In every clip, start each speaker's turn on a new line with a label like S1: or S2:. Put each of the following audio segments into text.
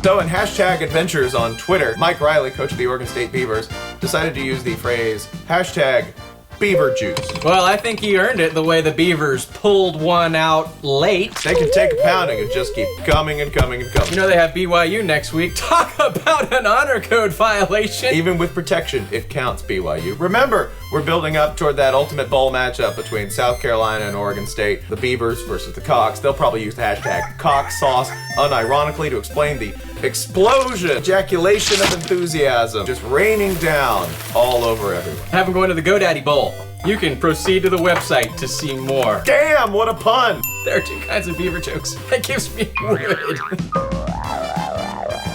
S1: So in hashtag adventures on Twitter, Mike Riley, coach of the Oregon State Beavers, decided to use the phrase hashtag Beaver juice.
S2: Well, I think he earned it the way the Beavers pulled one out late.
S1: They can take a pounding and just keep coming and coming and coming.
S2: You know they have BYU next week. Talk about an honor code violation.
S1: Even with protection, it counts, BYU. Remember, we're building up toward that ultimate bowl matchup between South Carolina and Oregon State. The Beavers versus the Cox. They'll probably use the hashtag Cox Sauce unironically to explain the explosion, ejaculation of enthusiasm, just raining down all over everyone.
S2: Have them going to the GoDaddy Bowl. You can proceed to the website to see more.
S1: Damn, what a pun!
S2: There are two kinds of beaver jokes. That gives me wood.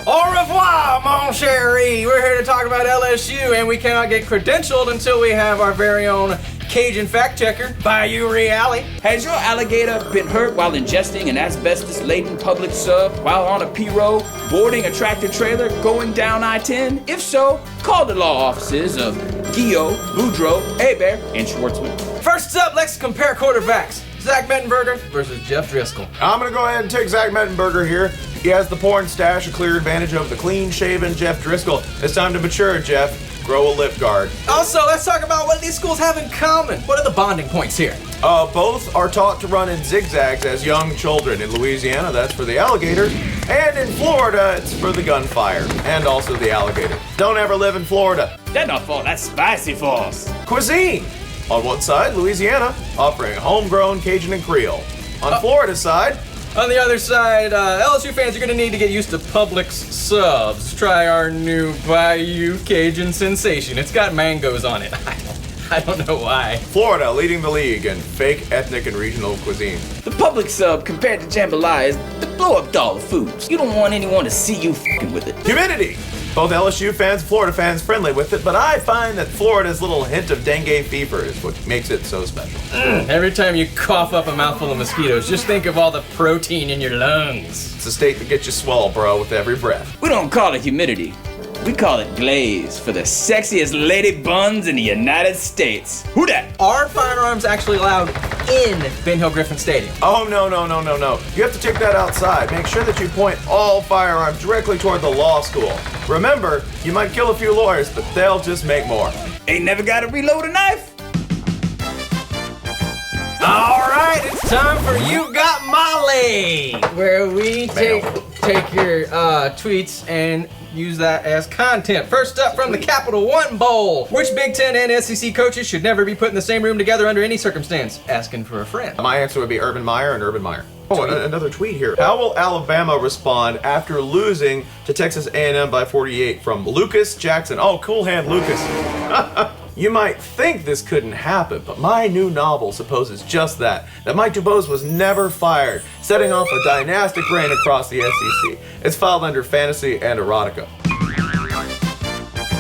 S2: Au revoir, mon chéri. We're here to talk about LSU, and we cannot get credentialed until we have our very own Cajun fact checker, Bayou Reale.
S3: Has your alligator been hurt while ingesting an asbestos-laden public sub while on a P-road, boarding a tractor trailer, going down I-10? If so, call the law offices of Guillot, Boudreaux, Hebert, and Schwartzman.
S2: First up, let's compare quarterbacks. Zach Mettenberger versus Jeff Driscoll.
S1: I'm gonna go ahead and take Zach Mettenberger here. He has the porn stash, a clear advantage over the clean-shaven Jeff Driscoll. It's time to mature, Jeff. Grow a lip guard.
S2: Also, let's talk about what these schools have in common. What are the bonding points here?
S1: Both are taught to run in zigzags as young children. In Louisiana, that's for the alligators. And in Florida, it's for the gunfire. And also the alligator. Don't ever live in Florida.
S3: That's not fault, that's spicy for us.
S1: Cuisine. On one side, Louisiana, offering homegrown Cajun and Creole. On Florida's side,
S2: on the other side, LSU fans are going to need to get used to Publix subs. Try our new Bayou Cajun sensation. It's got mangoes on it. I don't know why.
S1: Florida leading the league in fake ethnic and regional cuisine.
S3: The public sub compared to jambalaya is the blow-up doll of foods. You don't want anyone to see you f***ing with it.
S1: Humidity. Both LSU fans and Florida fans friendly with it, but I find that Florida's little hint of dengue fever is what makes it so special.
S2: Every time you cough up a mouthful of mosquitoes, just think of all the protein in your lungs.
S1: It's a state that gets you swell, bro, with every breath.
S3: We don't call it humidity. We call it glaze for the sexiest lady buns in the United States. Who dat?
S2: Are firearms actually allowed in Ben Hill Griffin Stadium?
S1: Oh, no. You have to take that outside. Make sure that you point all firearms directly toward the law school. Remember, you might kill a few lawyers, but they'll just make more.
S3: Ain't never gotta reload a knife.
S2: All right, it's time for You Got Molly, where we take your tweets and use that as content. First up from the Capital One Bowl. Which Big Ten and SEC coaches should never be put in the same room together under any circumstance? Asking for a friend.
S1: My answer would be Urban Meyer and Urban Meyer. Oh, another tweet here. How will Alabama respond after losing to Texas A&M by 48? From Lucas Jackson. Oh, cool hand, Lucas. You might think this couldn't happen, but my new novel supposes just that Mike DuBose was never fired, setting off a dynastic reign across the SEC. It's filed under fantasy and erotica.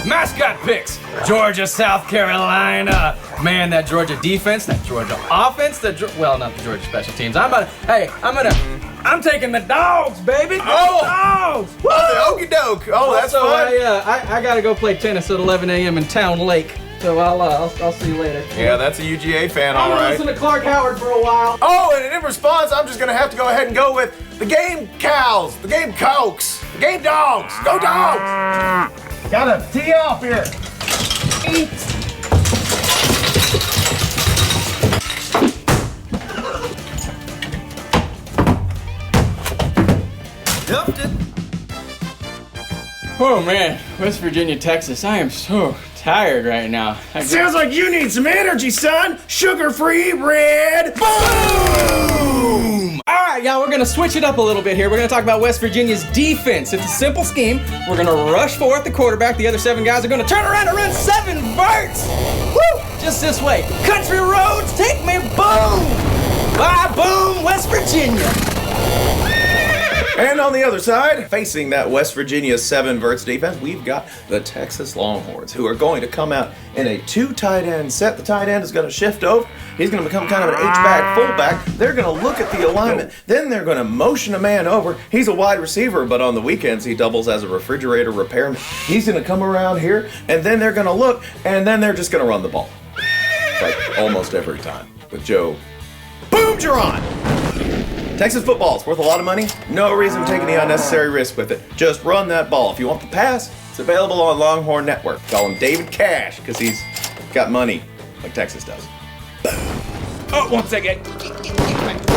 S2: Mascot picks. Georgia, South Carolina. Man, that Georgia defense, that Georgia offense, well, not the Georgia special teams. I'm taking the dogs, baby. Dogs.
S1: Woo! Oh, the okey doke. Oh, that's fun.
S2: I gotta go play tennis at 11 a.m. in Town Lake. So I'll see you later.
S1: Yeah, that's a UGA fan, all
S2: I'm gonna
S1: right.
S2: listen to Clark Howard for a while.
S1: Oh, and in response, I'm just gonna have to go ahead and go with the game cows, the game cokes, the game dogs. Go dogs! Gotta tee off here. Eat.
S2: Dumped it. Oh man, West Virginia, Texas. I am so tired right now.
S4: Sounds like you need some energy, son. Sugar-free red.
S2: Boom! All right, y'all, we're gonna switch it up a little bit here. We're gonna talk about West Virginia's defense. It's a simple scheme. We're gonna rush forward at the quarterback. The other 7 guys are gonna turn around and run 7 verts. Woo! Just this way. Country roads, take me boom! Bye, boom, West Virginia.
S1: And on the other side, facing that West Virginia 7 verts defense, we've got the Texas Longhorns, who are going to come out in a 2 tight end set. The tight end is going to shift over. He's going to become kind of an H-back fullback. They're going to look at the alignment. Then they're going to motion a man over. He's a wide receiver, but on the weekends he doubles as a refrigerator repairman. He's going to come around here, and then they're going to look, and then they're just going to run the ball. Like almost every time with Joe Boom Geron. Texas football is worth a lot of money. No reason to take any unnecessary risk with it. Just run that ball. If you want the pass, it's available on Longhorn Network. Call him David Cash because he's got money like Texas does.
S3: Oh, 1 second.